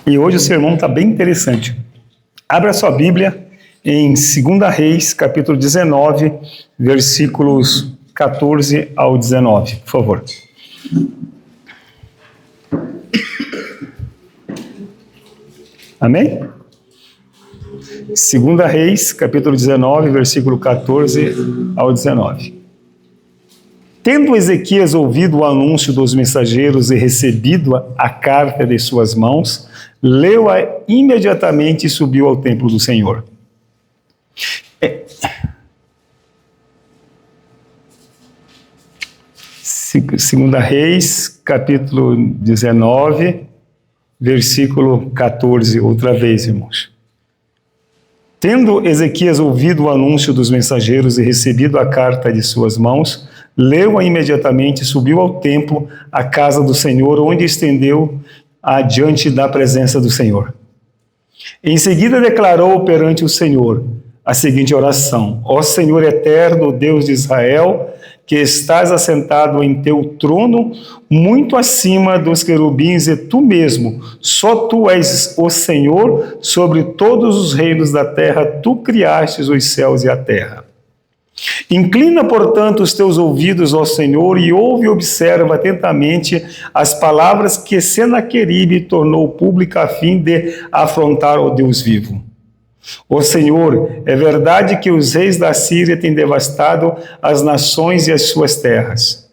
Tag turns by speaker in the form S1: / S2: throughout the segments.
S1: E hoje o sermão está bem interessante. Abra sua Bíblia em 2 Reis, capítulo 19, versículos 14 ao 19, por favor. Amém? 2 Reis, capítulo 19, versículo 14 ao 19. Tendo Ezequias ouvido o anúncio dos mensageiros e recebido a carta de suas mãos, leu-a imediatamente e subiu ao templo do Senhor. 2 Reis, capítulo 19, versículo 14, outra vez, irmãos. Tendo Ezequias ouvido o anúncio dos mensageiros e recebido a carta de suas mãos, leu-a imediatamente e subiu ao templo, à casa do Senhor, onde estendeu adiante da presença do Senhor. Em seguida declarou perante o Senhor a seguinte oração: Ó Senhor eterno, Deus de Israel, que estás assentado em teu trono, muito acima dos querubins, e tu mesmo, só tu és o Senhor sobre todos os reinos da terra, tu criastes os céus e a terra. Inclina, portanto, os teus ouvidos ao Senhor e ouve e observa atentamente as palavras que Senaqueribe tornou pública a fim de afrontar o Deus vivo. Ó Senhor, é verdade que os reis da Síria têm devastado as nações e as suas terras,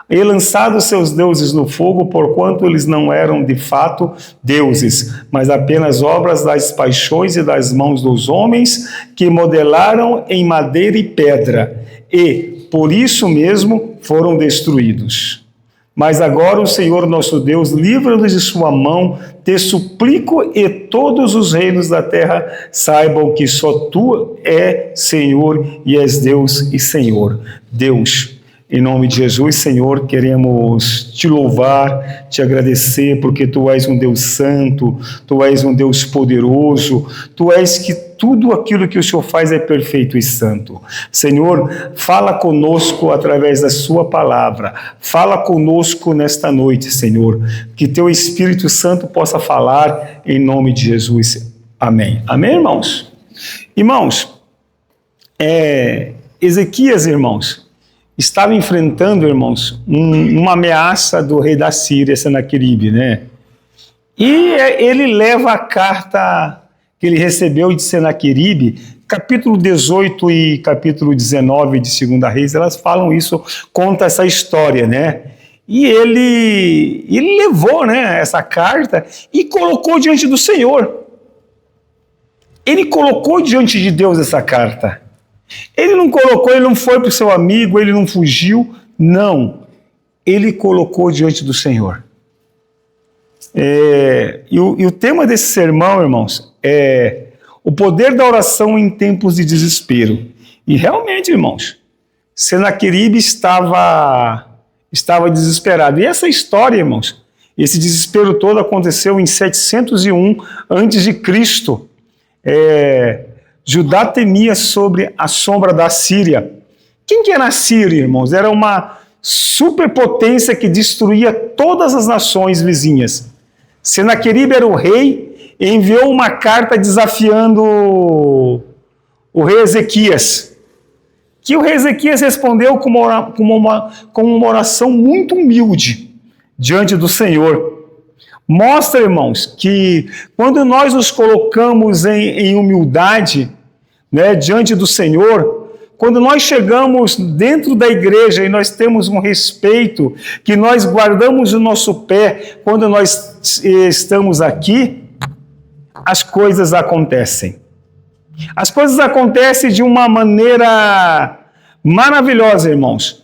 S1: e lançado seus deuses no fogo, porquanto eles não eram de fato deuses, mas apenas obras das paixões e das mãos dos homens, que modelaram em madeira e pedra, e, por isso mesmo, foram destruídos. Mas agora o Senhor nosso Deus, livra-nos de sua mão, te suplico, e todos os reinos da terra saibam que só tu é Senhor e és Deus e Senhor. Deus, em nome de Jesus, Senhor, queremos te louvar, te agradecer, porque tu és um Deus santo, tu és um Deus poderoso, tu és que tudo aquilo que o Senhor faz é perfeito e santo. Senhor, fala conosco através da sua palavra, fala conosco nesta noite, Senhor, que teu Espírito Santo possa falar em nome de Jesus. Amém. Amém, irmãos? Irmãos, Ezequias, irmãos, estava enfrentando, irmãos, uma ameaça do rei da Síria, Senaqueribe, né? E ele leva a carta que ele recebeu de Senaqueribe, capítulo 18 e capítulo 19 de 2 Reis, elas falam isso, conta essa história, né? E ele levou, né, essa carta e colocou diante do Senhor. Ele colocou diante de Deus essa carta. Ele não colocou, ele não foi para o seu amigo, ele não fugiu, não. Ele colocou diante do Senhor. E o tema desse sermão, irmãos, é o poder da oração em tempos de desespero. E realmente, irmãos, Senaqueribe estava desesperado. E essa história, irmãos, esse desespero todo aconteceu em 701 a.C. Judá temia sobre a sombra da Síria. Quem que era a Síria, irmãos? Era uma superpotência que destruía todas as nações vizinhas. Senaqueribe era o rei e enviou uma carta desafiando o rei Ezequias, que o rei Ezequias respondeu com uma oração muito humilde diante do Senhor. Mostra, irmãos, que quando nós nos colocamos em humildade, né, diante do Senhor, quando nós chegamos dentro da igreja e nós temos um respeito, que nós guardamos o nosso pé quando nós estamos aqui, as coisas acontecem. As coisas acontecem de uma maneira maravilhosa, irmãos.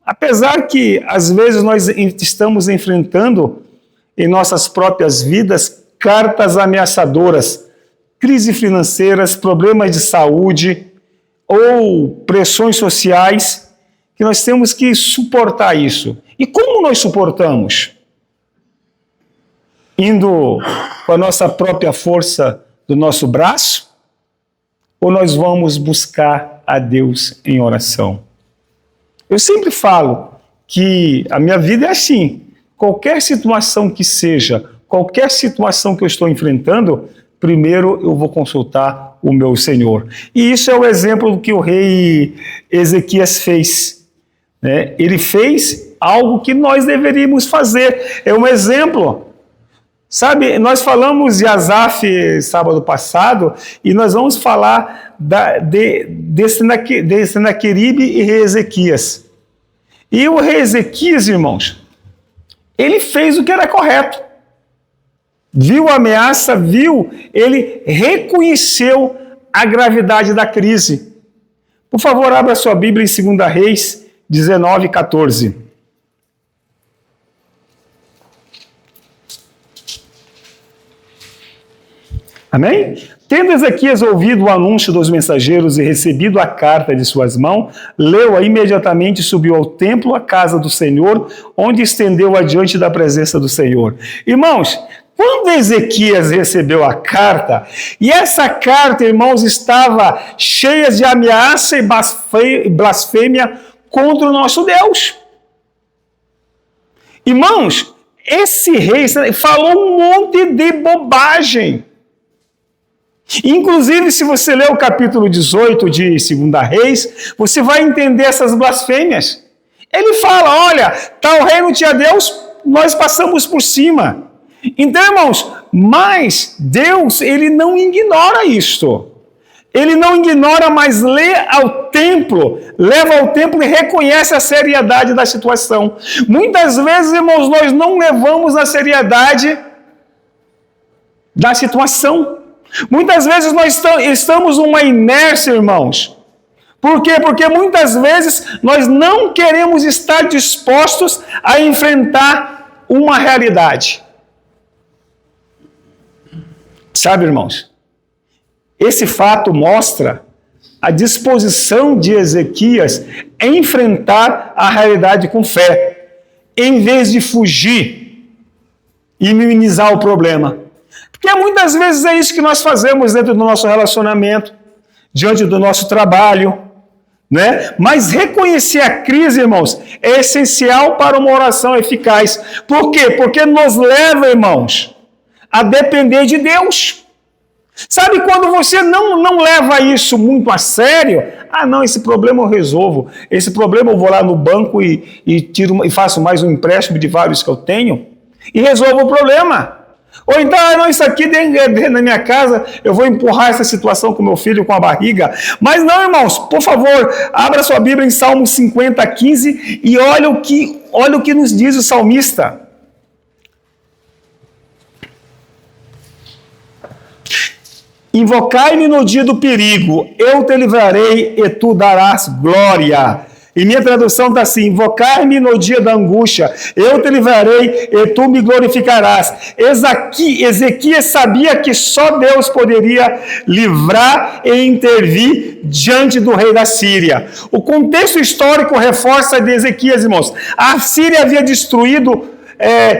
S1: Apesar que, às vezes, nós estamos enfrentando em nossas próprias vidas cartas ameaçadoras, crises financeiras, problemas de saúde ou pressões sociais, que nós temos que suportar isso. E como nós suportamos? Indo com a nossa própria força do nosso braço? Ou nós vamos buscar a Deus em oração? Eu sempre falo que a minha vida é assim. Qualquer situação que seja, qualquer situação que eu estou enfrentando, primeiro eu vou consultar o meu Senhor. E isso é o exemplo que o rei Ezequias fez, né? Ele fez algo que nós deveríamos fazer. É um exemplo. Sabe, nós falamos de Asaf sábado passado e nós vamos falar de Senaqueribe e rei Ezequias. E o rei Ezequias, irmãos, ele fez o que era correto. Viu a ameaça, ele reconheceu a gravidade da crise. Por favor, abra sua Bíblia em 2 Reis 19, 14. Amém? Tendo Ezequias ouvido o anúncio dos mensageiros e recebido a carta de suas mãos, leu-a imediatamente e subiu ao templo, à casa do Senhor, onde estendeu-a diante da presença do Senhor. Irmãos, quando Ezequias recebeu a carta, e essa carta, irmãos, estava cheia de ameaça e blasfêmia contra o nosso Deus. Irmãos, esse rei falou um monte de bobagem. Inclusive, se você ler o capítulo 18 de 2 Reis, você vai entender essas blasfêmias. Ele fala, olha, tal reino tinha Deus, nós passamos por cima. Então, irmãos, mas Deus, ele não ignora isto. Ele não ignora, mas leva ao templo e reconhece a seriedade da situação. Muitas vezes, irmãos, nós não levamos a seriedade da situação. Muitas vezes nós estamos numa inércia, irmãos. Por quê? Porque muitas vezes nós não queremos estar dispostos a enfrentar uma realidade. Sabe, irmãos? Esse fato mostra a disposição de Ezequias em enfrentar a realidade com fé, em vez de fugir e minimizar o problema. Porque muitas vezes é isso que nós fazemos dentro do nosso relacionamento, diante do nosso trabalho, né? Mas reconhecer a crise, irmãos, é essencial para uma oração eficaz. Por quê? Porque nos leva, irmãos, a depender de Deus. Sabe quando você não leva isso muito a sério? Ah, não, esse problema eu resolvo. Esse problema eu vou lá no banco e faço mais um empréstimo de vários que eu tenho e resolvo o problema. Ou então, não, isso aqui dentro da minha casa, eu vou empurrar essa situação com meu filho com a barriga. Mas não, irmãos, por favor, abra sua Bíblia em Salmo 50, 15 e olha o que nos diz o salmista. Invocai-me no dia do perigo, eu te livrarei e tu darás glória. E minha tradução está assim, invocar-me no dia da angústia, eu te livrarei e tu me glorificarás. Ezequias sabia que só Deus poderia livrar e intervir diante do rei da Síria. O contexto histórico reforça de Ezequias, irmãos. A Síria havia destruído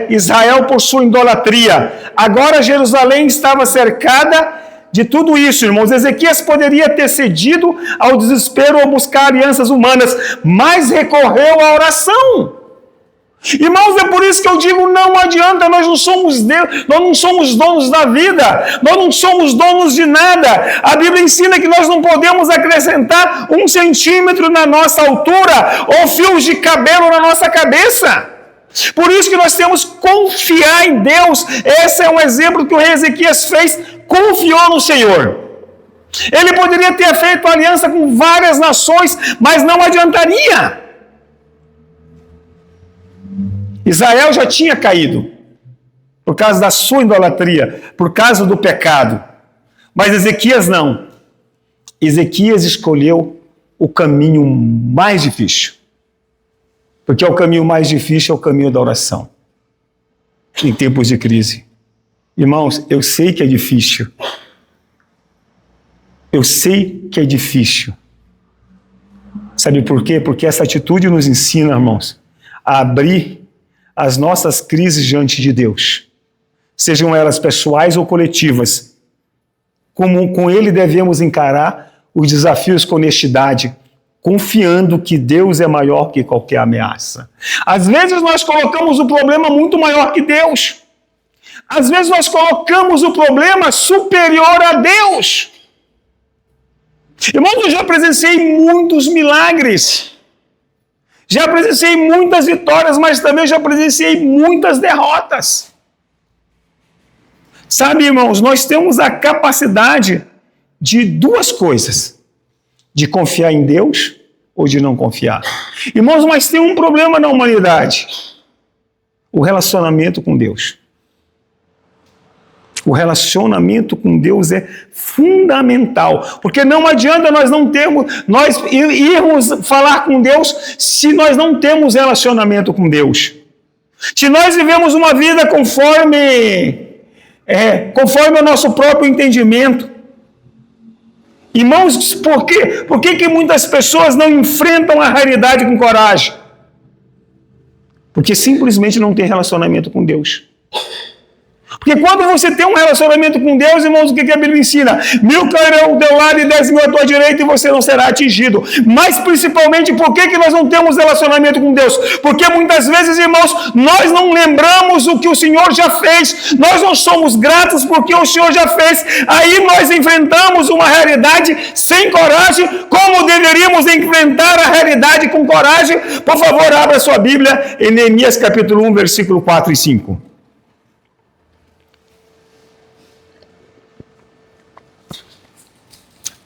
S1: Israel por sua idolatria. Agora Jerusalém estava cercada de tudo isso, irmãos. Ezequias poderia ter cedido ao desespero ou buscar alianças humanas, mas recorreu à oração. Irmãos, é por isso que eu digo, não adianta, nós não somos Deus, nós não somos donos da vida, nós não somos donos de nada. A Bíblia ensina que nós não podemos acrescentar 1 centímetro na nossa altura ou fios de cabelo na nossa cabeça. Por isso que nós temos que confiar em Deus. Esse é um exemplo que o rei Ezequias fez, confiou no Senhor. Ele poderia ter feito aliança com várias nações, mas não adiantaria. Israel já tinha caído, por causa da sua idolatria, por causa do pecado. Mas Ezequias não. Ezequias escolheu o caminho mais difícil. Porque o caminho mais difícil é o caminho da oração. Em tempos de crise. Irmãos, eu sei que é difícil. Eu sei que é difícil. Sabe por quê? Porque essa atitude nos ensina, irmãos, a abrir as nossas crises diante de Deus. Sejam elas pessoais ou coletivas. Como com Ele devemos encarar os desafios com honestidade, confiando que Deus é maior que qualquer ameaça. Às vezes nós colocamos o problema muito maior que Deus. Às vezes nós colocamos o problema superior a Deus. Irmãos, eu já presenciei muitos milagres. Já presenciei muitas vitórias, mas também já presenciei muitas derrotas. Sabe, irmãos, nós temos a capacidade de duas coisas: de confiar em Deus ou de não confiar. Irmãos, mas tem um problema na humanidade: o relacionamento com Deus. O relacionamento com Deus é fundamental, porque não adianta nós irmos falar com Deus se nós não temos relacionamento com Deus. Se nós vivemos uma vida conforme o nosso próprio entendimento. Irmãos, por quê? Por que muitas pessoas não enfrentam a realidade com coragem? Porque simplesmente não tem relacionamento com Deus. Porque quando você tem um relacionamento com Deus, irmãos, o que a Bíblia ensina? 1000 cairão ao teu lado e 10.000 à tua direita e você não será atingido. Mas principalmente, por que nós não temos relacionamento com Deus? Porque muitas vezes, irmãos, nós não lembramos o que o Senhor já fez. Nós não somos gratos porque o Senhor já fez. Aí nós enfrentamos uma realidade sem coragem, como deveríamos enfrentar a realidade com coragem. Por favor, abra sua Bíblia em Neemias capítulo 1, versículo 4 e 5.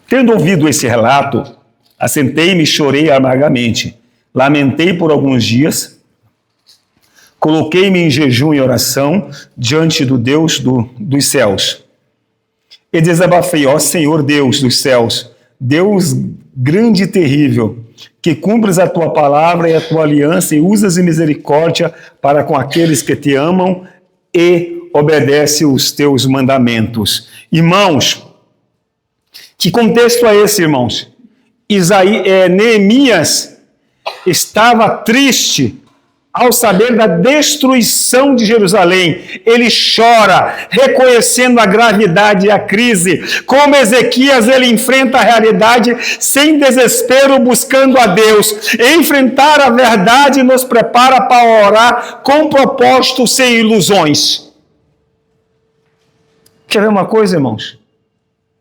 S1: Tendo ouvido esse relato, assentei-me e chorei amargamente. Lamentei por alguns dias, coloquei-me em jejum e oração diante do Deus dos céus. E desabafei: ó Senhor Deus dos céus, Deus grande e terrível, que cumpres a tua palavra e a tua aliança e usas de misericórdia para com aqueles que te amam e obedecem os teus mandamentos. Irmãos, que contexto é esse, irmãos? Neemias estava triste ao saber da destruição de Jerusalém. Ele chora, reconhecendo a gravidade e a crise. Como Ezequias, ele enfrenta a realidade sem desespero, buscando a Deus. Enfrentar a verdade nos prepara para orar com propósito, sem ilusões. Quer ver uma coisa, irmãos?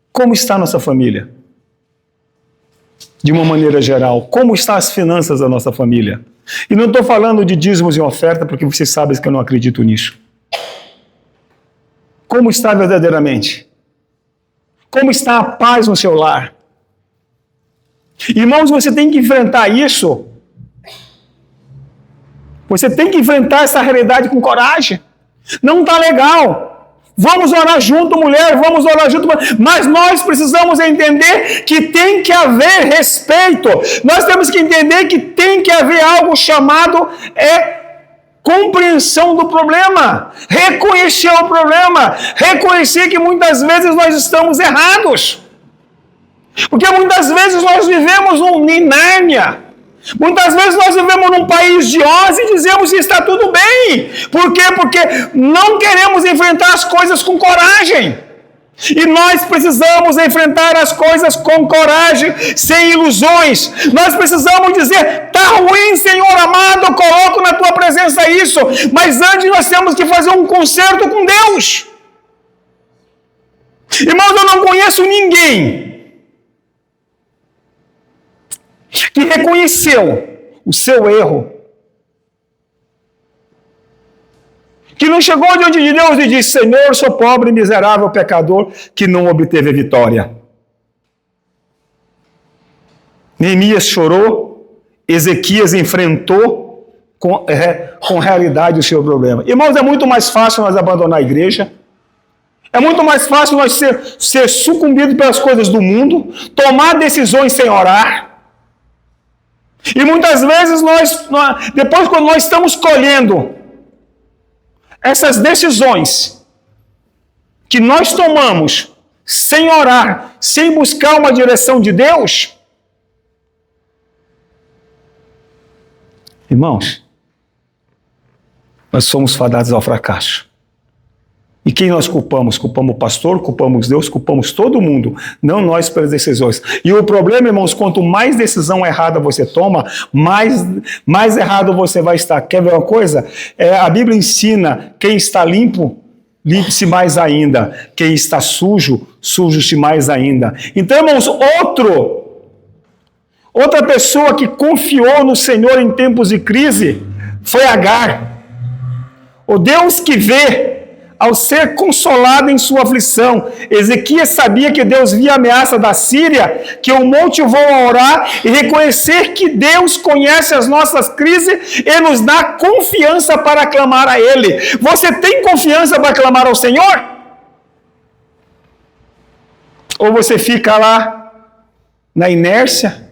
S1: Como está a nossa família? De uma maneira geral, como estão as finanças da nossa família? E não estou falando de dízimos e oferta, porque vocês sabem que eu não acredito nisso. Como está verdadeiramente? Como está a paz no seu lar? Irmãos, você tem que enfrentar isso. Você tem que enfrentar essa realidade com coragem. Não está legal. Vamos orar junto, mulher, vamos orar junto. Mas nós precisamos entender que tem que haver respeito. Nós temos que entender que tem que haver algo chamado compreensão do problema. Reconhecer o problema. Reconhecer que muitas vezes nós estamos errados. Porque muitas vezes nós vivemos em Nárnia. Muitas vezes nós vivemos num país de Oz e dizemos que está tudo bem. Por quê? Porque não queremos enfrentar as coisas com coragem. E nós precisamos enfrentar as coisas com coragem, sem ilusões. Nós precisamos dizer: está ruim, Senhor amado, coloco na tua presença isso. Mas antes nós temos que fazer um concerto com Deus. Irmãos, eu não conheço ninguém que reconheceu o seu erro, que não chegou diante de Deus e disse: Senhor, sou pobre, miserável, pecador, que não obteve vitória. Neemias chorou, Ezequias enfrentou com realidade o seu problema. Irmãos, é muito mais fácil nós abandonar a igreja, é muito mais fácil nós ser sucumbidos pelas coisas do mundo, tomar decisões sem orar. E muitas vezes depois quando nós estamos colhendo essas decisões que nós tomamos sem orar, sem buscar uma direção de Deus, irmãos, nós somos fadados ao fracasso. E quem nós culpamos? Culpamos o pastor, culpamos Deus, culpamos todo mundo, não nós pelas decisões. E o problema, irmãos, quanto mais decisão errada você toma, mais errado você vai estar. Quer ver uma coisa? A Bíblia ensina: quem está limpo, limpe-se mais ainda. Quem está sujo, sujo-se mais ainda. Então, irmãos, outra pessoa que confiou no Senhor em tempos de crise foi Agar. O Deus que vê, ao ser consolado em sua aflição. Ezequias sabia que Deus via a ameaça da Síria, que o motivou a orar e reconhecer que Deus conhece as nossas crises e nos dá confiança para clamar a Ele. Você tem confiança para clamar ao Senhor? Ou você fica lá na inércia?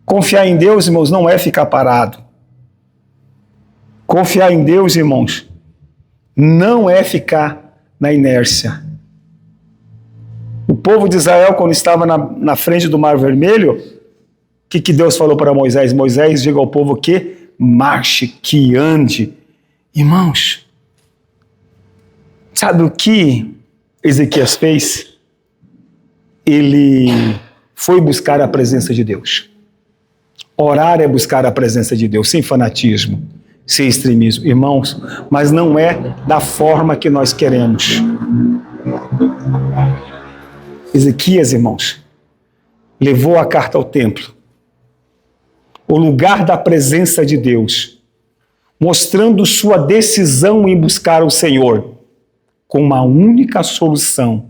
S1: Confiar em Deus, irmãos, não é ficar parado. Confiar em Deus, irmãos, não é ficar na inércia. O povo de Israel, quando estava na frente do Mar Vermelho, o que Deus falou para Moisés? Moisés, diga ao povo que marche, que ande. Irmãos, sabe o que Ezequias fez? Ele foi buscar a presença de Deus. Orar é buscar a presença de Deus, sem fanatismo, sem extremismo, irmãos, mas não é da forma que nós queremos. Ezequias, irmãos, levou a carta ao templo, o lugar da presença de Deus, mostrando sua decisão em buscar o Senhor, com uma única solução.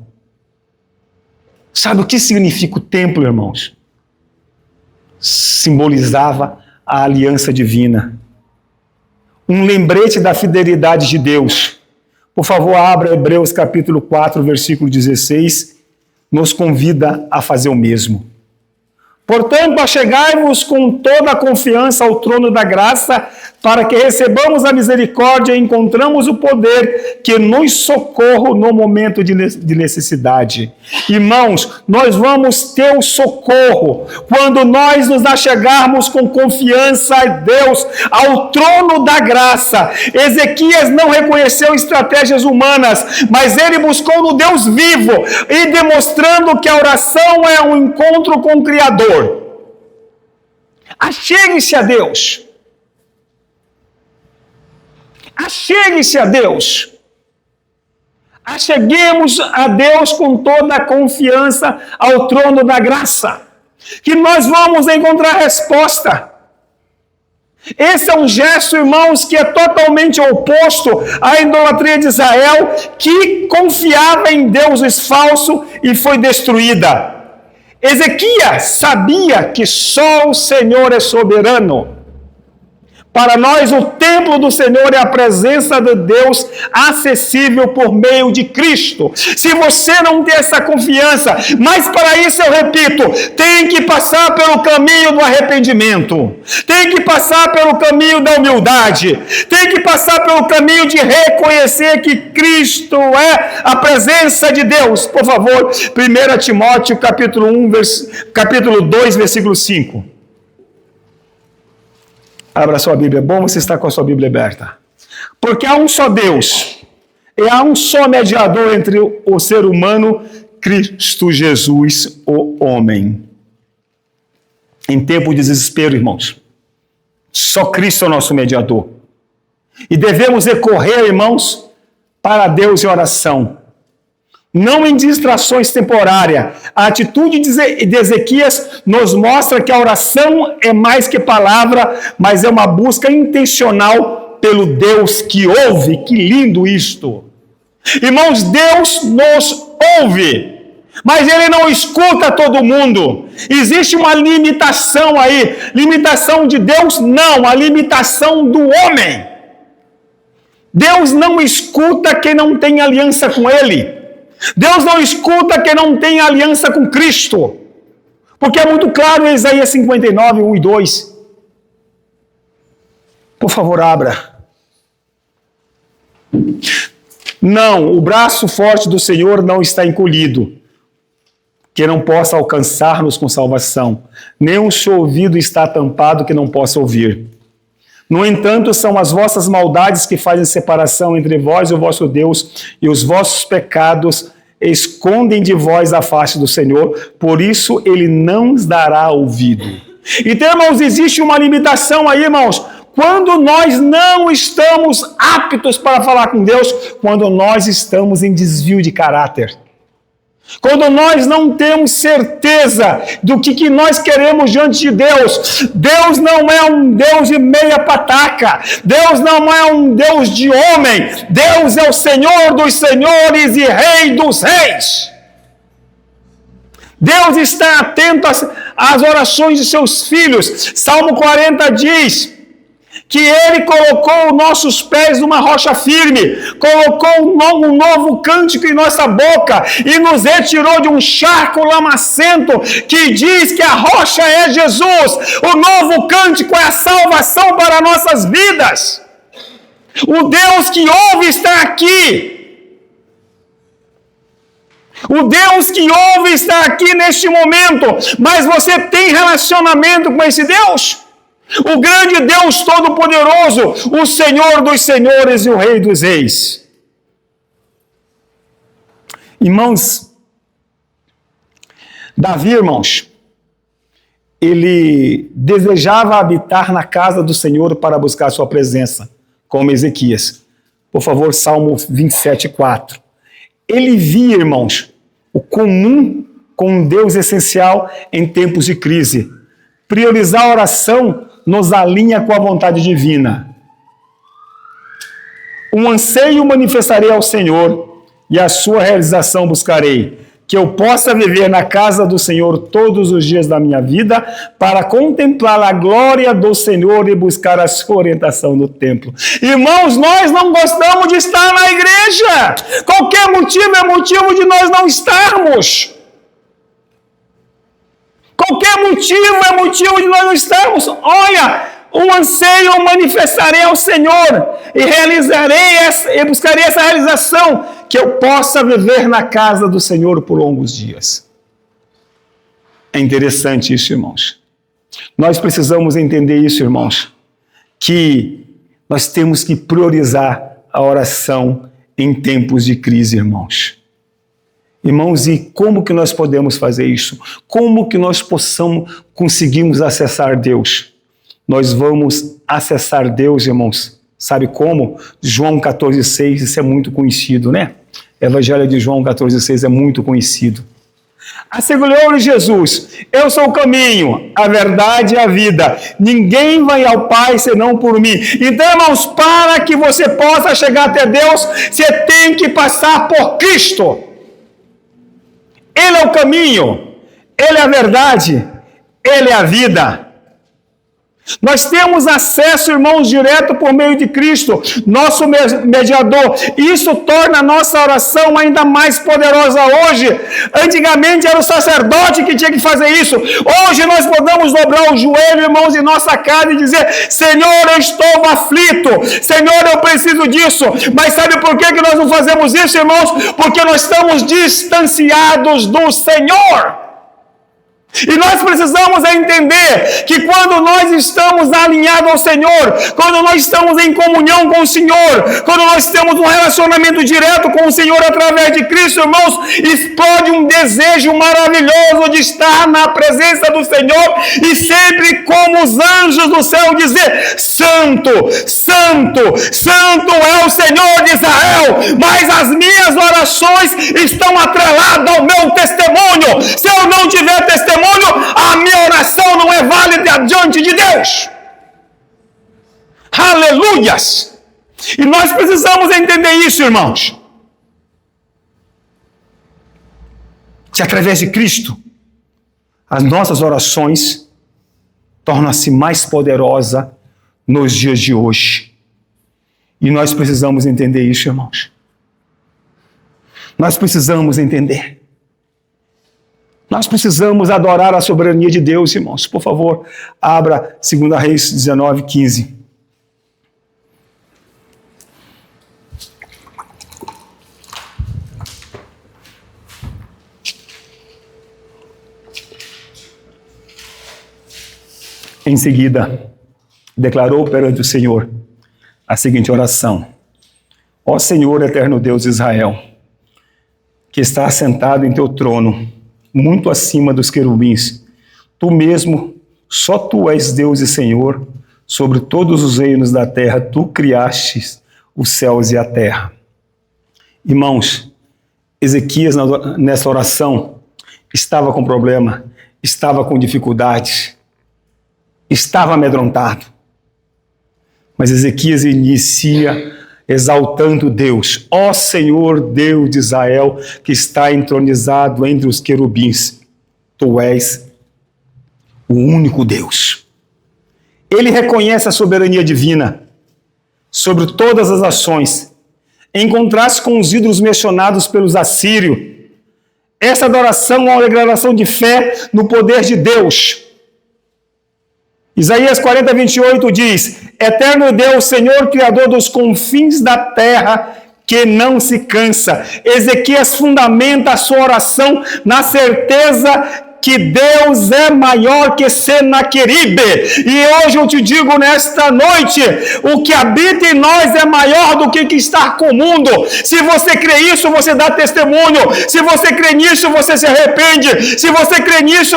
S1: Sabe o que significa o templo, irmãos? Simbolizava a aliança divina. Um lembrete da fidelidade de Deus. Por favor, abra Hebreus capítulo 4, versículo 16, nos convida a fazer o mesmo. Portanto, achegai-vos com toda a confiança ao trono da graça, para que recebamos a misericórdia e encontramos o poder que nos socorra no momento de necessidade. Irmãos, nós vamos ter o socorro quando nós nos achegarmos com confiança a Deus, ao trono da graça. Ezequias não reconheceu estratégias humanas, mas ele buscou no Deus vivo e demonstrando que a oração é um encontro com o Criador. Achegue-se a Deus. Achegue-se a Deus. Acheguemos a Deus com toda a confiança ao trono da graça, que nós vamos encontrar resposta. Esse é um gesto, irmãos, que é totalmente oposto à idolatria de Israel, que confiava em deuses falsos e foi destruída. Ezequias sabia que só o Senhor é soberano. Para nós, o templo do Senhor é a presença de Deus acessível por meio de Cristo. Se você não tem essa confiança, mas para isso eu repito, tem que passar pelo caminho do arrependimento, tem que passar pelo caminho da humildade, tem que passar pelo caminho de reconhecer que Cristo é a presença de Deus. Por favor, 1 Timóteo capítulo 2, versículo 5. Abra sua Bíblia. É bom você estar com a sua Bíblia aberta. Porque há um só Deus, e há um só mediador entre o ser humano, Cristo Jesus, o homem. Em tempo de desespero, irmãos, só Cristo é o nosso mediador. E devemos recorrer, irmãos, para Deus em oração. Não em distrações temporárias. A atitude de Ezequias nos mostra que a oração é mais que palavra, mas é uma busca intencional pelo Deus que ouve. Que lindo isto! Irmãos, Deus nos ouve, mas Ele não escuta todo mundo. Existe uma limitação aí. Limitação de Deus? Não, a limitação do homem. Deus não escuta quem não tem aliança com Ele. Deus não escuta quem não tem aliança com Cristo. Porque é muito claro em Isaías 59, 1 e 2. Por favor, abra. Não, o braço forte do Senhor não está encolhido, que não possa alcançar-nos com salvação. Nem o seu ouvido está tampado, que não possa ouvir. No entanto, são as vossas maldades que fazem separação entre vós e o vosso Deus, e os vossos pecados escondem de vós a face do Senhor, por isso Ele não os dará ouvido. Então, irmãos, existe uma limitação aí, irmãos. quando nós não estamos aptos para falar com Deus, quando nós estamos em desvio de caráter. Quando nós não temos certeza do que nós queremos diante de Deus. Deus não é um Deus de meia pataca. Deus não é um Deus de homem. Deus é o Senhor dos senhores e Rei dos reis. Deus está atento às orações de seus filhos. Salmo 40 diz que Ele colocou nossos pés numa rocha firme, colocou um novo cântico em nossa boca e nos retirou de um charco lamacento que diz que a rocha é Jesus. O novo cântico é a salvação para nossas vidas. O Deus que ouve está aqui. O Deus que ouve está aqui neste momento, mas você tem relacionamento com esse Deus? O grande Deus Todo-Poderoso, o Senhor dos senhores e o Rei dos reis. Irmãos, Davi, irmãos, ele desejava habitar na casa do Senhor para buscar sua presença, como Ezequias. Por favor, Salmo 27:4. Ele via, irmãos, o comum com um Deus essencial em tempos de crise. Priorizar a oração nos alinha com a vontade divina. Um anseio manifestarei ao Senhor e a sua realização buscarei, que eu possa viver na casa do Senhor todos os dias da minha vida, para contemplar a glória do Senhor e buscar a sua orientação no templo. Irmãos, nós não gostamos de estar na igreja. Qualquer motivo é motivo de nós não estarmos. Qualquer motivo é motivo de nós não estarmos. Olha, um anseio eu manifestarei ao Senhor e buscarei essa realização, que eu possa viver na casa do Senhor por longos dias. É interessante isso, irmãos. Nós precisamos entender isso, irmãos, que nós temos que priorizar a oração em tempos de crise, irmãos. Irmãos, e como que nós podemos fazer isso? Como que nós conseguimos acessar Deus? Nós vamos acessar Deus, irmãos. Sabe como? João 14,6, isso é muito conhecido, né? Evangelho de João 14,6 é muito conhecido. Assegurou-lhe Jesus: eu sou o caminho, a verdade e a vida. Ninguém vai ao Pai senão por mim. Então, irmãos, para que você possa chegar até Deus, você tem que passar por Cristo. Ele é o caminho, Ele é a verdade, Ele é a vida. Nós temos acesso, irmãos, direto por meio de Cristo, nosso mediador. Isso torna a nossa oração ainda mais poderosa hoje. Antigamente era o sacerdote que tinha que fazer isso. Hoje nós podemos dobrar o joelho, irmãos, em nossa casa e dizer: Senhor, eu estou aflito. Senhor, eu preciso disso. Mas sabe por que nós não fazemos isso, irmãos? Porque nós estamos distanciados do Senhor. E nós precisamos entender que quando nós estamos alinhados ao Senhor, quando nós estamos em comunhão com o Senhor, quando nós temos um relacionamento direto com o Senhor através de Cristo, irmãos, explode um desejo maravilhoso de estar na presença do Senhor e sempre como os anjos do céu dizer: Santo, Santo, Santo é o Senhor de Israel. Mas as minhas orações estão atreladas ao meu testemunho. Se eu não tiver testemunho, a minha oração não é válida diante de Deus. Aleluias! E nós precisamos entender isso, irmãos. Que através de Cristo, as nossas orações tornam-se mais poderosas nos dias de hoje. E nós precisamos entender isso, irmãos. Nós precisamos entender. Nós precisamos adorar a soberania de Deus, irmãos. Por favor, abra 2 Reis 19:15. Em seguida, declarou perante o Senhor a seguinte oração: Ó Senhor, eterno Deus de Israel, que está assentado em teu trono, muito acima dos querubins, tu mesmo, só tu és Deus e Senhor sobre todos os reinos da terra, tu criastes os céus e a terra. Irmãos, Ezequias nessa oração estava com problema, estava com dificuldades, estava amedrontado. Mas Ezequias inicia exaltando Deus. Ó Senhor Deus de Israel, que está entronizado entre os querubins, tu és o único Deus. Ele reconhece a soberania divina sobre todas as ações, em contraste com os ídolos mencionados pelos assírios. Essa adoração é uma declaração de fé no poder de Deus. Isaías 40, 28 diz: Eterno Deus, Senhor, Criador dos confins da terra, que não se cansa. Ezequias fundamenta a sua oração na certeza que Deus é maior que Senaqueribe. E hoje eu te digo nesta noite, o que habita em nós é maior do que está com o mundo. Se você crê isso, você dá testemunho. Se você crê nisso, você se arrepende. Se você crê nisso,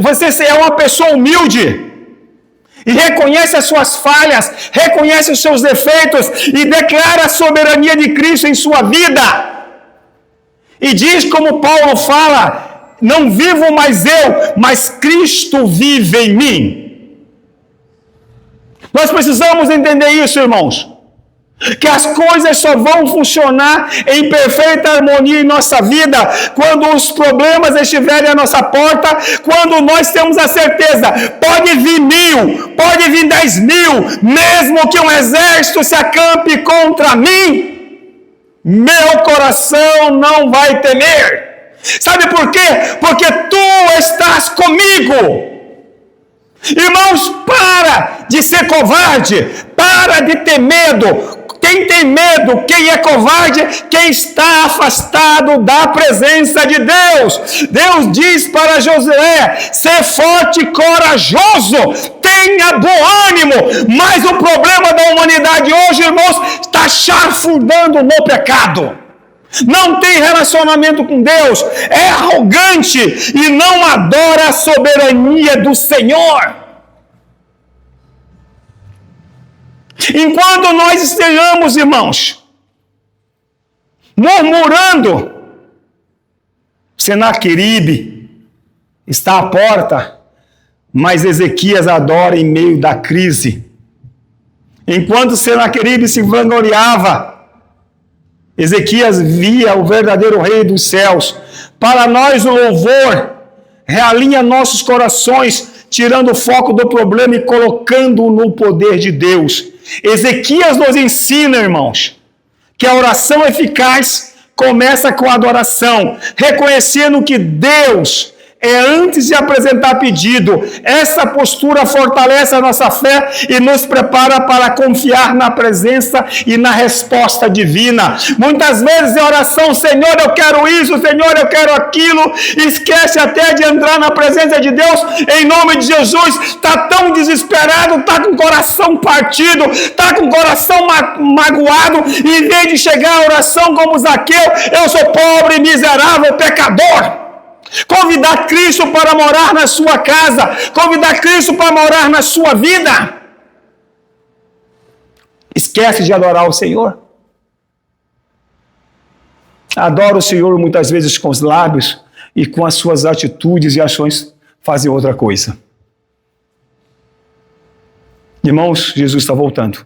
S1: você é uma pessoa humilde. E reconhece as suas falhas, reconhece os seus defeitos e declara a soberania de Cristo em sua vida. E diz como Paulo fala: não vivo mais eu, mas Cristo vive em mim. Nós precisamos entender isso, irmãos. Que as coisas só vão funcionar em perfeita harmonia em nossa vida quando os problemas estiverem à nossa porta, quando nós temos a certeza, pode vir 1000, pode vir 10.000, mesmo que um exército se acampe contra mim, meu coração não vai temer. Sabe por quê? Porque tu estás comigo. Irmãos, para de ser covarde, para de ter medo. Quem tem medo, quem é covarde, quem está afastado da presença de Deus. Deus diz para Josué: ser forte e corajoso, tenha bom ânimo. Mas o problema da humanidade hoje, irmãos, está chafurdando no pecado. Não tem relacionamento com Deus, é arrogante e não adora a soberania do Senhor. Enquanto nós estejamos, irmãos, murmurando, Senaqueribe está à porta, mas Ezequias adora em meio da crise. Enquanto Senaqueribe se vangloriava, Ezequias via o verdadeiro Rei dos céus. Para nós o louvor realinha nossos corações, tirando o foco do problema e colocando-o no poder de Deus. Ezequias nos ensina, irmãos, que a oração eficaz começa com a adoração, reconhecendo que Deus é antes de apresentar pedido. Essa postura fortalece a nossa fé e nos prepara para confiar na presença e na resposta divina. Muitas vezes em oração: Senhor, eu quero isso, Senhor, eu quero aquilo, esquece até de entrar na presença de Deus. Em nome de Jesus, está tão desesperado, está com o coração partido, está com o coração magoado, e em vez de chegar à oração como Zaqueu: eu sou pobre, miserável, pecador. Convidar Cristo para morar na sua casa, convidar Cristo para morar na sua vida. Esquece de adorar o Senhor. Adora o Senhor muitas vezes com os lábios e com as suas atitudes e ações fazem outra coisa. Irmãos, Jesus está voltando.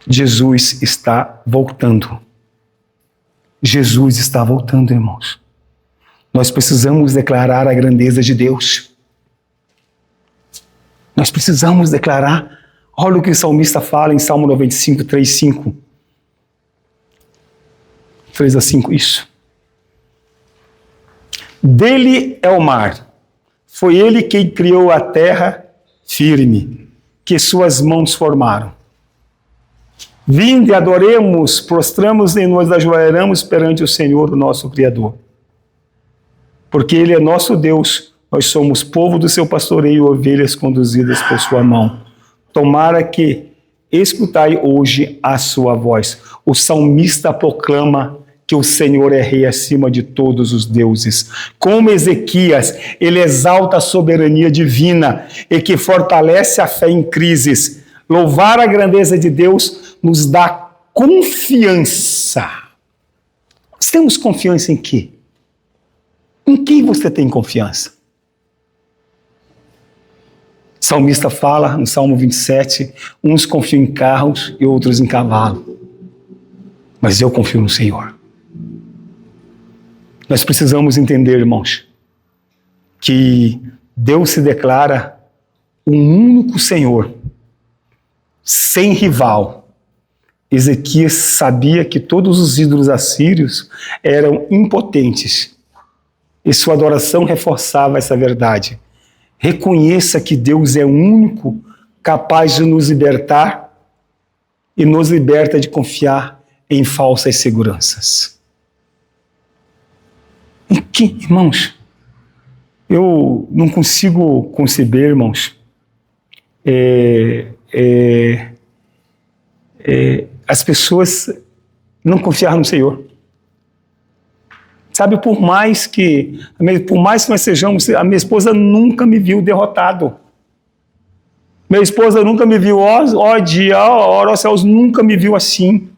S1: Jesus está voltando. Jesus está voltando, irmãos. Nós precisamos declarar a grandeza de Deus. Nós precisamos declarar. Olha o que o salmista fala em Salmo 95, 3, 5. 3 a 5, isso. Dele é o mar. Foi ele quem criou a terra firme, que suas mãos formaram. Vinde, adoremos, prostramos e nos ajoelhamos perante o Senhor, o nosso Criador. Porque Ele é nosso Deus, nós somos povo do seu pastoreio, ovelhas conduzidas por sua mão. Tomara que escutai hoje a sua voz. O salmista proclama que o Senhor é rei acima de todos os deuses. Como Ezequias, ele exalta a soberania divina e que fortalece a fé em crises. Louvar a grandeza de Deus nos dá confiança. Nós temos confiança em quê? Em quem você tem confiança? O salmista fala no Salmo 27, uns confiam em carros e outros em cavalo. Mas eu confio no Senhor. Nós precisamos entender, irmãos, que Deus se declara um único Senhor, sem rival. Ezequias sabia que todos os ídolos assírios eram impotentes. E sua adoração reforçava essa verdade. Reconheça que Deus é o único capaz de nos libertar e nos liberta de confiar em falsas seguranças. Em que, irmãos, eu não consigo conceber, irmãos, as pessoas não confiar no Senhor. Sabe, por mais que nós sejamos, a minha esposa nunca me viu derrotado. Minha esposa nunca me viu, ó céus, nunca me viu assim.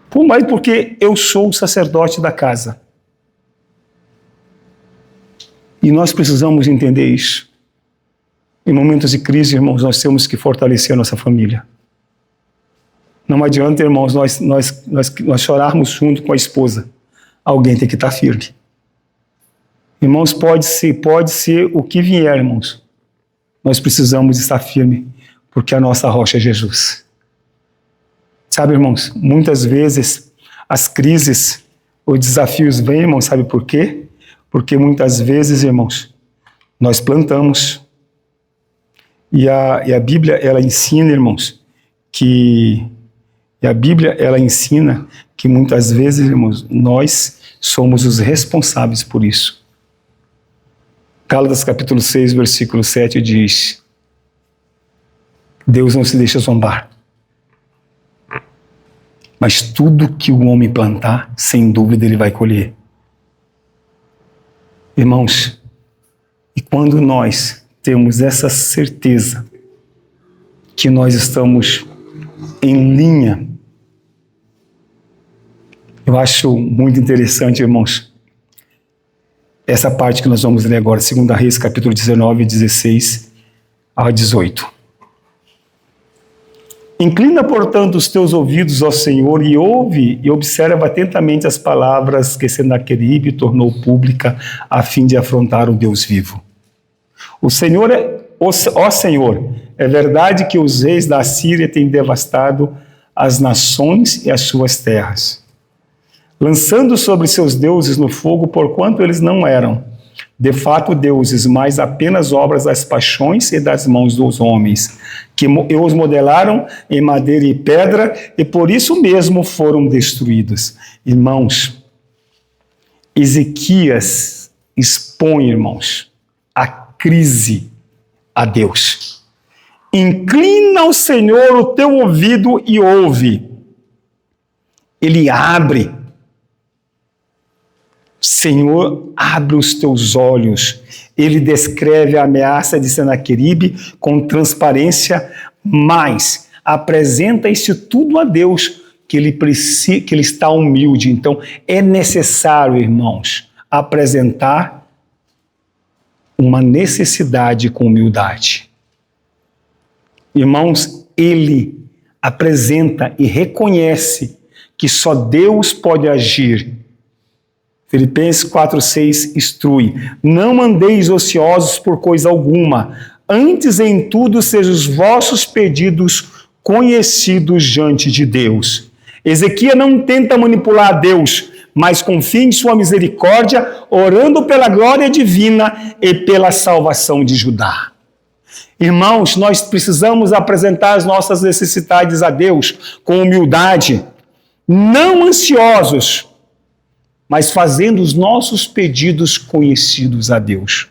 S1: Por mais porque eu sou o sacerdote da casa. E nós precisamos entender isso. Em momentos de crise, irmãos, nós temos que fortalecer a nossa família. Não adianta, irmãos, nós chorarmos junto com a esposa. Alguém tem que estar firme. Irmãos, pode ser o que vier, irmãos. Nós precisamos estar firme, porque a nossa rocha é Jesus. Sabe, irmãos, muitas vezes as crises, os desafios vêm, irmãos, sabe por quê? Porque muitas vezes, irmãos, nós plantamos. E a Bíblia, ela ensina, irmãos, que muitas vezes, irmãos, nós somos os responsáveis por isso. Gálatas capítulo 6, versículo 7 diz: Deus não se deixa zombar, mas tudo que o homem plantar, sem dúvida ele vai colher. Irmãos, e quando nós temos essa certeza que nós estamos em linha, eu acho muito interessante, irmãos, essa parte que nós vamos ler agora, 2 Reis, capítulo 19, 16 a 18. Inclina, portanto, os teus ouvidos ao Senhor e ouve e observa atentamente as palavras que Senaqueribe tornou pública a fim de afrontar o Deus vivo. Ó Senhor, é verdade que os reis da Síria têm devastado as nações e as suas terras, lançando sobre seus deuses no fogo, porquanto eles não eram, de fato, deuses, mas apenas obras das paixões e das mãos dos homens, que os modelaram em madeira e pedra, e por isso mesmo foram destruídos. Irmãos, Ezequias expõe, irmãos, a crise a Deus. Inclina ao Senhor o teu ouvido e ouve. Ele abre. Senhor, abre os teus olhos. Ele descreve a ameaça de Senaqueribe com transparência, mas apresenta isso tudo a Deus, que ele está humilde. Então, é necessário, irmãos, apresentar uma necessidade com humildade. Irmãos, ele apresenta e reconhece que só Deus pode agir. Filipenses 4,6 instrui: não andeis ociosos por coisa alguma, antes em tudo sejam os vossos pedidos conhecidos diante de Deus. Ezequias não tenta manipular a Deus, mas confia em sua misericórdia, orando pela glória divina e pela salvação de Judá. Irmãos, nós precisamos apresentar as nossas necessidades a Deus com humildade, não ansiosos, mas fazendo os nossos pedidos conhecidos a Deus.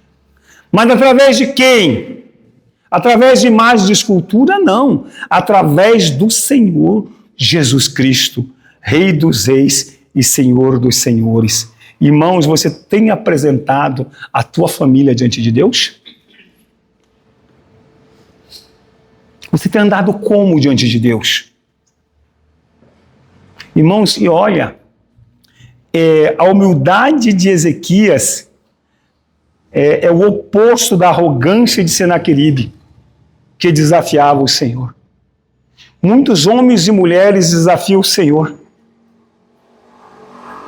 S1: Mas através de quem? Através de imagens de escultura? Não. Através do Senhor Jesus Cristo, Rei dos Reis e Senhor dos senhores. Irmãos, você tem apresentado a tua família diante de Deus? Você tem andado como diante de Deus? Irmãos, e olha, a humildade de Ezequias é o oposto da arrogância de Senaqueribe, que desafiava o Senhor. Muitos homens e mulheres desafiam o Senhor.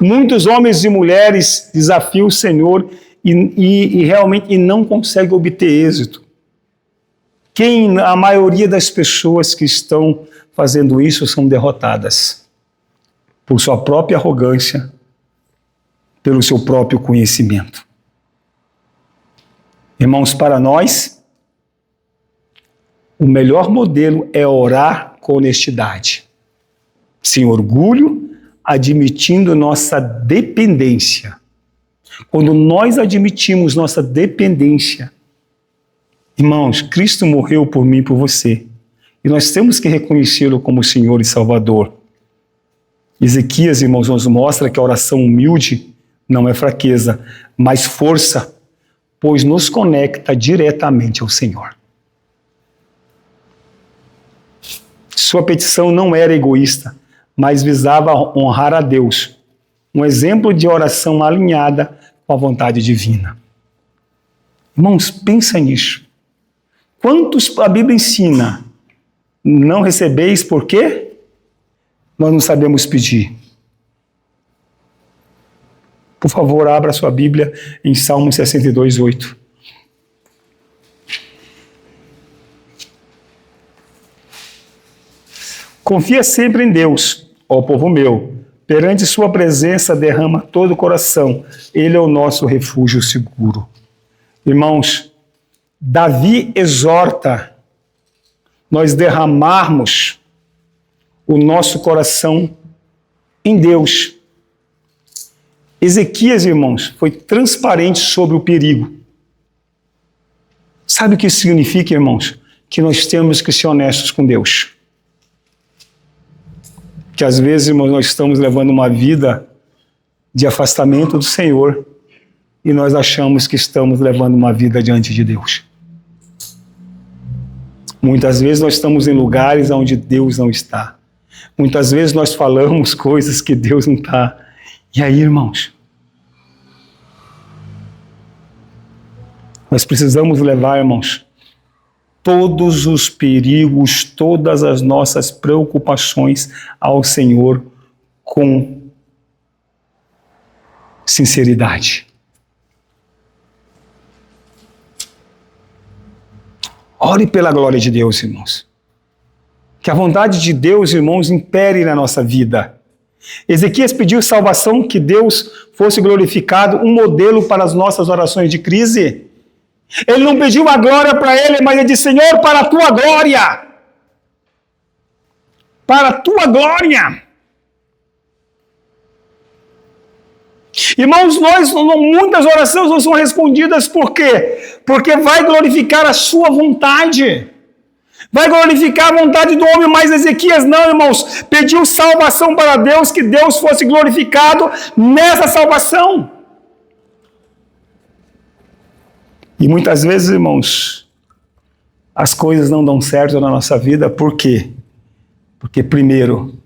S1: Muitos homens e mulheres desafiam o Senhor e realmente não conseguem obter êxito. A maioria das pessoas que estão fazendo isso são derrotadas por sua própria arrogância, pelo seu próprio conhecimento. Irmãos, para nós, o melhor modelo é orar com honestidade, sem orgulho, admitindo nossa dependência. Quando nós admitimos nossa dependência, irmãos, Cristo morreu por mim e por você, e nós temos que reconhecê-lo como Senhor e Salvador. Ezequias, irmãos, nos mostra que a oração humilde não é fraqueza, mas força, pois nos conecta diretamente ao Senhor. Sua petição não era egoísta, mas visava honrar a Deus. Um exemplo de oração alinhada com a vontade divina. Irmãos, pensa nisso. Quantos a Bíblia ensina? Não recebeis por quê? Nós não sabemos pedir. Por favor, abra sua Bíblia em Salmo 62, 8. Confia sempre em Deus, ó povo meu. Perante sua presença derrama todo o coração. Ele é o nosso refúgio seguro. Irmãos, Davi exorta nós derramarmos o nosso coração em Deus. Ezequias, irmãos, foi transparente sobre o perigo. Sabe o que isso significa, irmãos? Que nós temos que ser honestos com Deus. Que às vezes, irmãos, nós estamos levando uma vida de afastamento do Senhor e nós achamos que estamos levando uma vida diante de Deus. Muitas vezes nós estamos em lugares onde Deus não está. Muitas vezes nós falamos coisas que Deus não está. E aí, irmãos, nós precisamos levar, irmãos, todos os perigos, todas as nossas preocupações ao Senhor com sinceridade. Ore pela glória de Deus, irmãos. Que a vontade de Deus, irmãos, impere na nossa vida. Ezequias pediu salvação, que Deus fosse glorificado, um modelo para as nossas orações de crise. Ele não pediu a glória para ele, mas ele disse: Senhor, para a tua glória. Para a tua glória. Irmãos, muitas orações não são respondidas por quê? Porque vai glorificar a sua vontade. Vai glorificar a vontade do homem, mas Ezequias não, irmãos. Pediu salvação para Deus, que Deus fosse glorificado nessa salvação. E muitas vezes, irmãos, as coisas não dão certo na nossa vida, por quê? Porque, primeiro,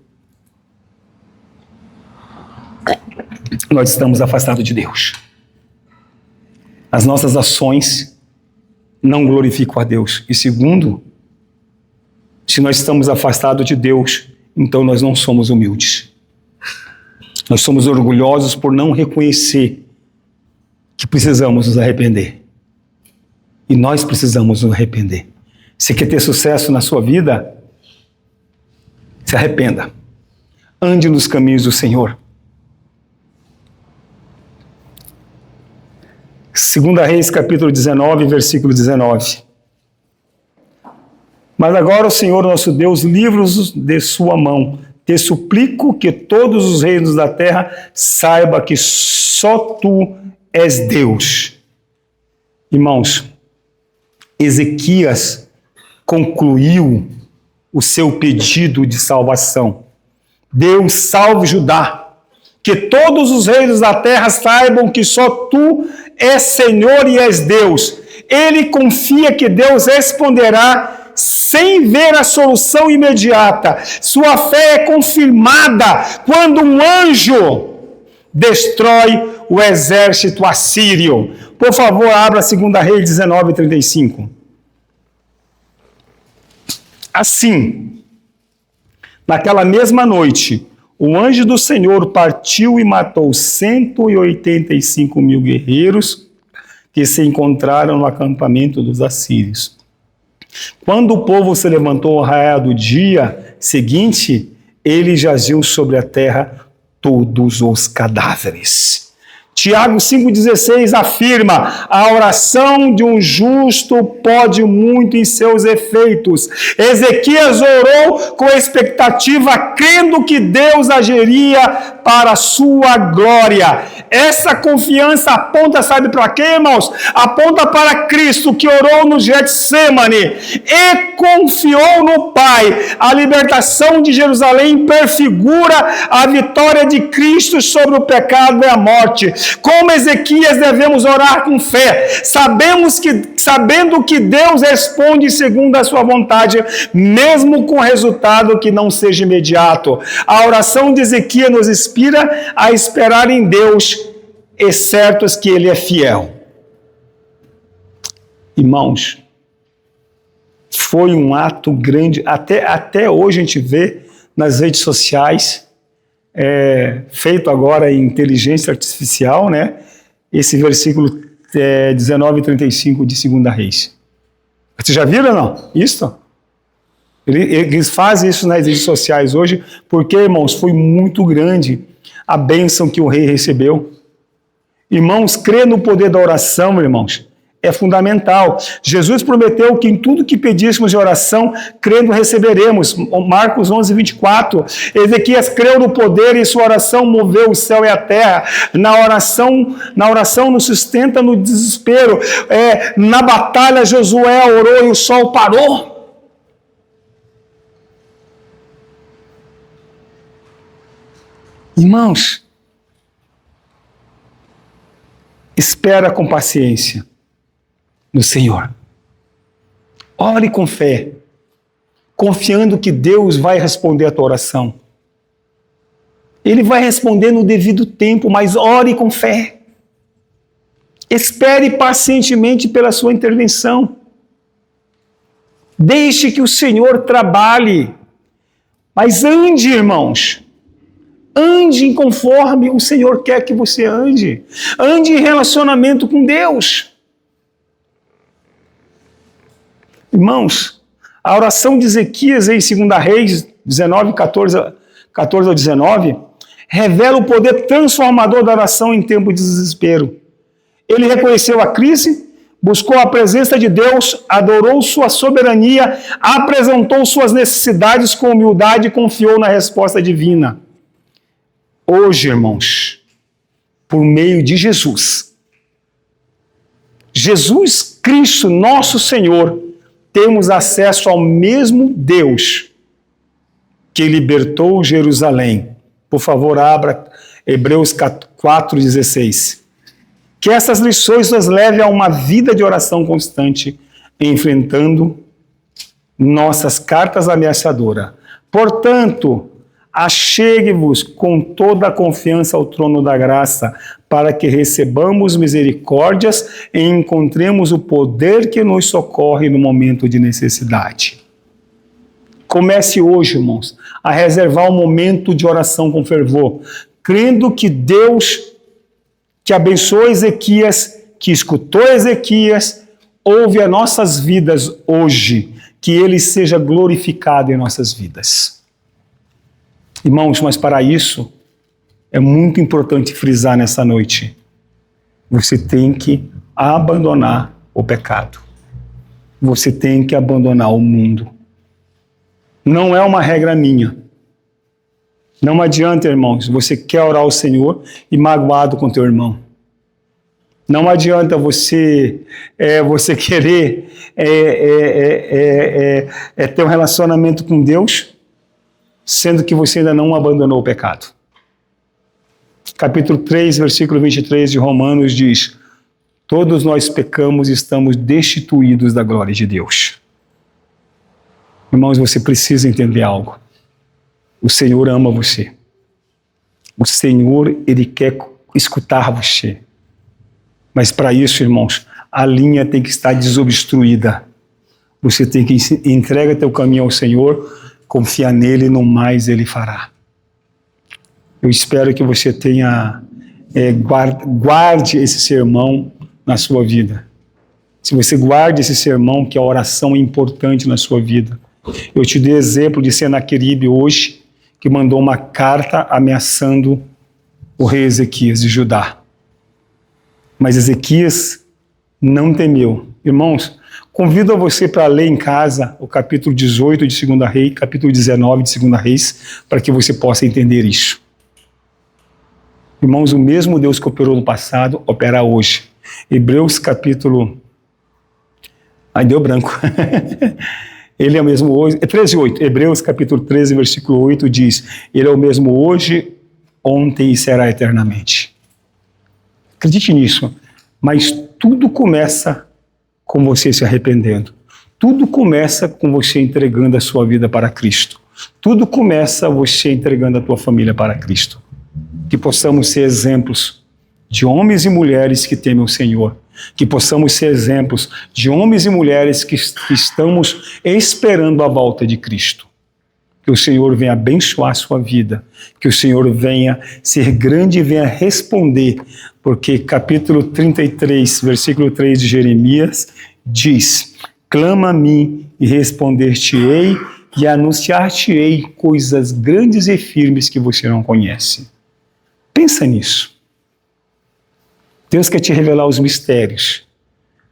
S1: nós estamos afastados de Deus. As nossas ações não glorificam a Deus. E segundo, se nós estamos afastados de Deus, então nós não somos humildes. Nós somos orgulhosos por não reconhecer que precisamos nos arrepender. E nós precisamos nos arrepender. Se quer ter sucesso na sua vida, se arrependa. Ande nos caminhos do Senhor. 2 Reis, capítulo 19, versículo 19. Mas agora o Senhor nosso Deus livra-os de sua mão. Te suplico que todos os reinos da terra saibam que só tu és Deus. Irmãos, Ezequias concluiu o seu pedido de salvação. Deus salve Judá, Que todos os reinos da terra saibam que só tu és Senhor e és Deus. Ele confia que Deus responderá sem ver a solução imediata. Sua fé é confirmada quando um anjo destrói o exército assírio. Por favor, abra 2 Reis 19:35. Assim, naquela mesma noite, o anjo do Senhor partiu e matou 185.000 guerreiros que se encontraram no acampamento dos assírios. Quando o povo se levantou ao raiar do dia seguinte, eles jaziam sobre a terra todos os cadáveres. Tiago 5,16 afirma: a oração de um justo pode muito em seus efeitos. Ezequias orou com expectativa, crendo que Deus agiria para a sua glória. Essa confiança aponta, sabe para quê, irmãos? Aponta para Cristo, que orou no Getsemane e confiou no Pai. A libertação de Jerusalém prefigura a vitória de Cristo sobre o pecado e a morte. Como Ezequias, devemos orar com fé, sabendo que Deus responde segundo a sua vontade, mesmo com resultado que não seja imediato. A oração de Ezequias nos inspira a esperar em Deus, e certos que Ele é fiel. Irmãos, foi um ato grande, até hoje a gente vê nas redes sociais, feito agora em inteligência artificial, né? Esse versículo 19:35 de 2 Reis. Vocês já viram ou não? Isso? Eles fazem isso nas redes sociais hoje, porque, irmãos, foi muito grande a bênção que o rei recebeu. Irmãos, crer no poder da oração, irmãos, é fundamental. Jesus prometeu que em tudo que pedíssemos de oração, crendo receberemos. Marcos 11:24. Ezequias creu no poder e sua oração moveu o céu e a terra. Na oração nos sustenta no desespero. Na batalha Josué orou e o sol parou. Irmãos, espera com paciência no Senhor. Ore com fé, confiando que Deus vai responder a tua oração. Ele vai responder no devido tempo, mas ore com fé. Espere pacientemente pela sua intervenção. Deixe que o Senhor trabalhe. Mas ande, irmãos. Ande conforme o Senhor quer que você ande. Ande em relacionamento com Deus. Irmãos, a oração de Ezequias em 2 Reis 19, 14 ao 19, revela o poder transformador da oração em tempo de desespero. Ele reconheceu a crise, buscou a presença de Deus, adorou sua soberania, apresentou suas necessidades com humildade e confiou na resposta divina. Hoje, irmãos, por meio de Jesus Cristo, nosso Senhor, temos acesso ao mesmo Deus que libertou Jerusalém. Por favor, abra Hebreus 4:16. Que essas lições nos levem a uma vida de oração constante, enfrentando nossas cartas ameaçadoras. Portanto, achegue-vos com toda a confiança ao trono da graça, para que recebamos misericórdias e encontremos o poder que nos socorre no momento de necessidade. Comece hoje, irmãos, a reservar um momento de oração com fervor, crendo que Deus, que abençoou Ezequias, que escutou Ezequias, ouve as nossas vidas hoje, que Ele seja glorificado em nossas vidas. Irmãos, mas para isso, é muito importante frisar nessa noite, você tem que abandonar o pecado. Você tem que abandonar o mundo. Não é uma regra minha. Não adianta, irmãos, você quer orar ao Senhor e magoado com teu irmão. Não adianta você querer ter um relacionamento com Deus, sendo que você ainda não abandonou o pecado. Capítulo 3, versículo 23 de Romanos diz: todos nós pecamos e estamos destituídos da glória de Deus. Irmãos, você precisa entender algo. O Senhor ama você. O Senhor, Ele quer escutar você. Mas para isso, irmãos, a linha tem que estar desobstruída. Você tem que entregar teu caminho ao Senhor, confiar nele, no mais Ele fará. Eu espero que você tenha, guarde esse sermão na sua vida. Se você guarda esse sermão, que a oração é importante na sua vida. Eu te dei exemplo de Senaqueribe hoje, que mandou uma carta ameaçando o rei Ezequias de Judá. Mas Ezequias não temeu. Irmãos, convido a você para ler em casa o capítulo 18 de 2 Reis, capítulo 19 de 2 Reis, para que você possa entender isso. Irmãos, o mesmo Deus que operou no passado, opera hoje. Hebreus capítulo... Ai, deu branco. Ele é o mesmo hoje... 13:8. Hebreus capítulo 13, versículo 8 diz: Ele é o mesmo hoje, ontem e será eternamente. Acredite nisso. Mas tudo começa com você se arrependendo. Tudo começa com você entregando a sua vida para Cristo. Tudo começa você entregando a tua família para Cristo. Que possamos ser exemplos de homens e mulheres que temem o Senhor. Que possamos ser exemplos de homens e mulheres que estamos esperando a volta de Cristo. Que o Senhor venha abençoar a sua vida. Que o Senhor venha ser grande e venha responder. Porque capítulo 33, versículo 3 de Jeremias diz: clama a mim e responder-te-ei e anunciar-te-ei coisas grandes e firmes que você não conhece. Pensa nisso. Deus quer te revelar os mistérios,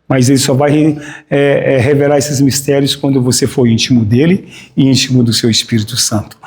S1: mas Ele só vai revelar esses mistérios quando você for íntimo dEle e íntimo do seu Espírito Santo.